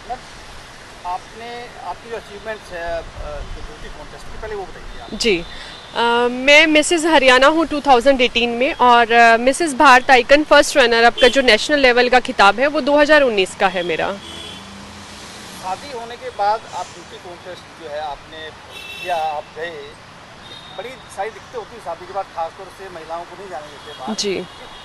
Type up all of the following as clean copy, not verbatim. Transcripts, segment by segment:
Ma'am, आपने आपकी जो अचीवमेंट्स है जो ब्यूटी कॉन्टेस्ट की, पहले वो बताइए आप। जी। मैं मिसेस हरियाणा हूँ 2018 में, और Mrs Bharat icon first runner up का जो नेशनल लेवल का खिताब है वो 2019 का है मेरा। शादी होने के बाद आप ब्यूटी कॉन्टेस्ट जो है आपने किया, आप गए, बड़ी सारी दिक्कतें होती हैं शादी के बाद, खासतौर से महिलाओं को नहीं जाने देते बाहर। जी।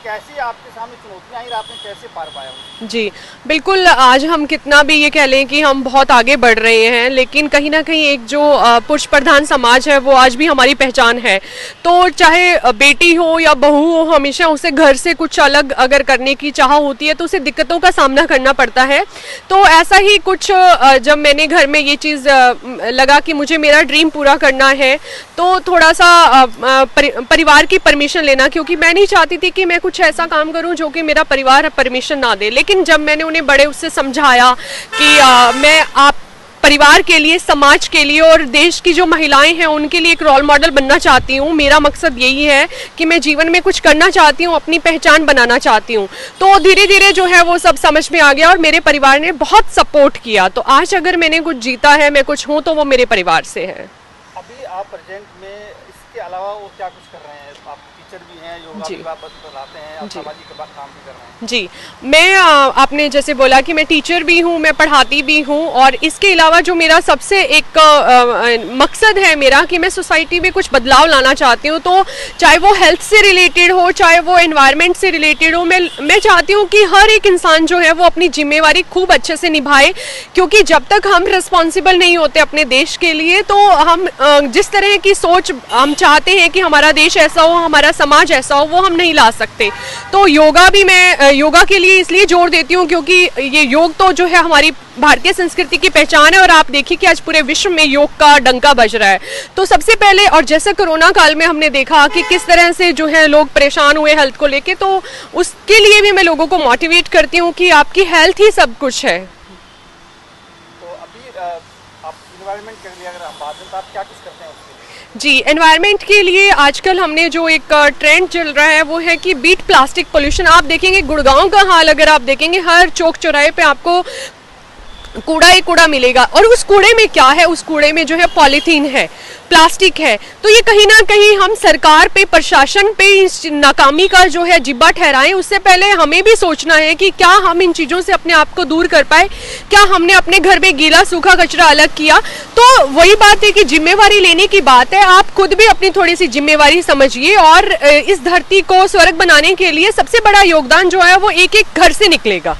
कैसी आपके सामने चुनौतियाँ आई और आपने कैसे पार पाया उनको? जी, बिल्कुल। आज हम कितना भी ये कह लें कि हम बहुत आगे बढ़ रहे हैं, लेकिन कहीं ना कहीं एक जो पुरुष प्रधान समाज है वो आज भी हमारी पहचान है। तो चाहे बेटी हो या बहू हो, हमेशा उसे घर से कुछ अलग अगर करने की चाह होती है तो उसे दिक्कतों का सामना करना पड़ता है। तो ऐसा ही कुछ जब मैंने घर में ये चीज़ लगा कि मुझे मेरा ड्रीम पूरा करना है, तो थोड़ा सा परिवार की परमिशन लेना, क्योंकि मैं नहीं चाहती थी कि मैं कुछ ऐसा काम करूं जो कि मेरा परिवार परमिशन ना दे। लेकिन जब मैंने उन्हें बड़े उससे समझाया कि मैं आप परिवार के लिए, समाज के लिए और देश की जो महिलाएं हैं उनके लिए एक रोल मॉडल बनना चाहती हूँ, मेरा मकसद यही है कि मैं जीवन में कुछ करना चाहती हूँ, अपनी पहचान बनाना चाहती हूँ, तो धीरे धीरे जो है वो सब समझ में आ गया और मेरे परिवार ने बहुत सपोर्ट किया। तो आज अगर मैंने कुछ जीता है, मैं कुछ हूँ, तो वो मेरे परिवार से है। अभी आप प्रेजेंट में इसके अलावा और क्या कुछ कर रहे हैं? आप टीचर भी हैं, योगा जी। भी आप बताते हैं, आप जी। सामाजिक काम भी कर रहे हैं। जी, मैं आपने जैसे बोला कि मैं टीचर भी हूँ, मैं पढ़ाती भी हूँ, और इसके अलावा जो मेरा सबसे एक मकसद है मेरा कि मैं सोसाइटी में कुछ बदलाव लाना चाहती हूँ। तो चाहे वो हेल्थ से रिलेटेड हो, चाहे वो एनवायरनमेंट से रिलेटेड हो, मैं चाहती हूँ कि हर एक इंसान जो है वो अपनी जिम्मेवारी खूब अच्छे से निभाए, क्योंकि जब तक हम रिस्पॉन्सिबल नहीं होते अपने देश के लिए, तो हम जिस तरह की सोच हम चाहते हैं कि हमारा देश ऐसा हो, हमारा समाज ऐसा हो, वो हम नहीं ला सकते। तो योगा भी मैं योगा के लिए इसलिए जोर देती हूँ क्योंकि ये योग तो जो है हमारी भारतीय संस्कृति की पहचान है, और आप देखिए कि आज पूरे विश्व में योग का डंका बज रहा है। तो सबसे पहले, और जैसे कोरोना काल में हमने देखा कि किस तरह से जो है लोग परेशान हुए हेल्थ को लेके, तो उसके लिए भी मैं लोगों को मोटिवेट करती हूँ कि आपकी हेल्थ ही सब कुछ है। तो अभी आप इन्वायरमेंट के लिए अगर आप बात करें तो आप क्या कुछ करते हैं उसके लिए? जी, एनवायरनमेंट के लिए आजकल हमने जो एक ट्रेंड चल रहा है वो है कि बीट प्लास्टिक पोल्यूशन। आप देखेंगे गुड़गांव का हाल, अगर आप देखेंगे हर चौक चौराहे पे आपको कूड़ा ही कूड़ा मिलेगा, और उस कूड़े में क्या है, उस कूड़े में जो है पॉलीथीन है, प्लास्टिक है। तो ये कहीं ना कहीं हम सरकार पे, प्रशासन पे इस नाकामी का जो है जिब्बा ठहराएं, उससे पहले हमें भी सोचना है कि क्या हम इन चीज़ों से अपने आप को दूर कर पाए, क्या हमने अपने घर में गीला सूखा कचरा अलग किया। तो वही बात है कि जिम्मेवारी लेने की बात है, आप खुद भी अपनी थोड़ी सी जिम्मेवारी समझिए, और इस धरती को स्वर्ग बनाने के लिए सबसे बड़ा योगदान जो है वो एक एक घर से निकलेगा।